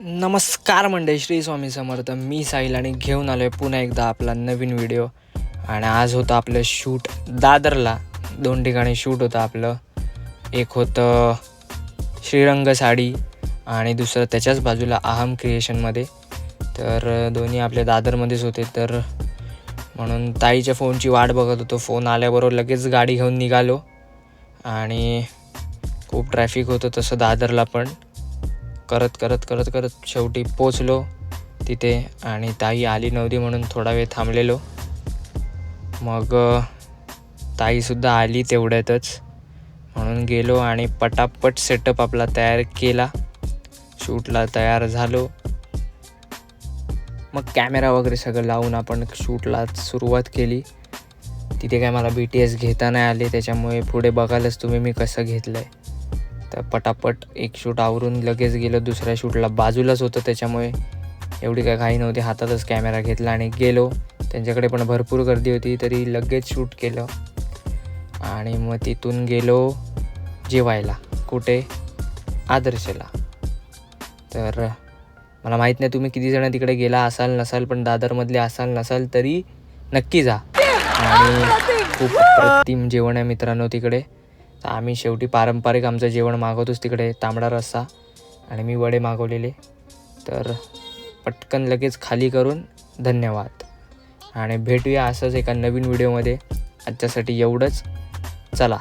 नमस्कार मंडळी, श्री स्वामी समर्थ. मी साहिल आणि घेऊन आलो आहे पुन्हा एकदा आपला नवीन व्हिडिओ. आणि आज होतं आपलं शूट दादरला. 2 ठिकाणी शूट होतं आपलं. एक होतं श्रीरंग साडी आणि दुसरं त्याच्याच बाजूला अहम क्रिएशनमध्ये. तर दोन्ही आपल्या दादरमध्येच होते. तर म्हणून ताईच्या फोनची वाट बघत होतो. फोन आल्याबरोबर लगेच गाडी घेऊन निघालो आणि खूप ट्रॅफिक होतं तसं दादरला पण. करत शेवटी पोचलो तिथे आणि ताई आली नव्हती म्हणून थोडा वेळ थांबलेलो. मग ताईसुद्धा आली तेवढ्यातच म्हणून गेलो आणि पटापट सेटअप आपला तयार केला. शूटला तयार झालो. मग कॅमेरा वगैरे सगळं लावून आपण शूटला सुरुवात केली. तिथे काय मला BTS घेता नाही आले, त्याच्यामुळे पुढे बघालच तुम्ही मी कसं घेतलं आहे. तर पटापट एक शूट आवरून लगेच गेलो दुसऱ्या शूटला. बाजूलाच होतं त्याच्यामुळे एवढी काय घाई नव्हती. हातातच कॅमेरा घेतला आणि गेलो. त्यांच्याकडे पण भरपूर गर्दी होती तरी लगेच शूट केलं. आणि मग तिथून गेलो जेवायला. कुठे? आदर्शला. तर मला माहीत नाही तुम्ही किती जण तिकडे गेला असाल नसाल, पण दादरमधले असाल नसाल तरी नक्की जा. आणि खूप अप्रतिम जेवण आहे मित्रांनो तिकडे. तर आम्ही शेवटी पारंपरिक आमचं जेवण मागवतोच तिकडे, तांबडा रस्सा आणि मी वडे मागवलेले. तर पटकन लगेच खाली करून धन्यवाद. आणि भेटूया असंच एका नवीन व्हिडिओमध्ये. आजच्यासाठी एवढंच. चला.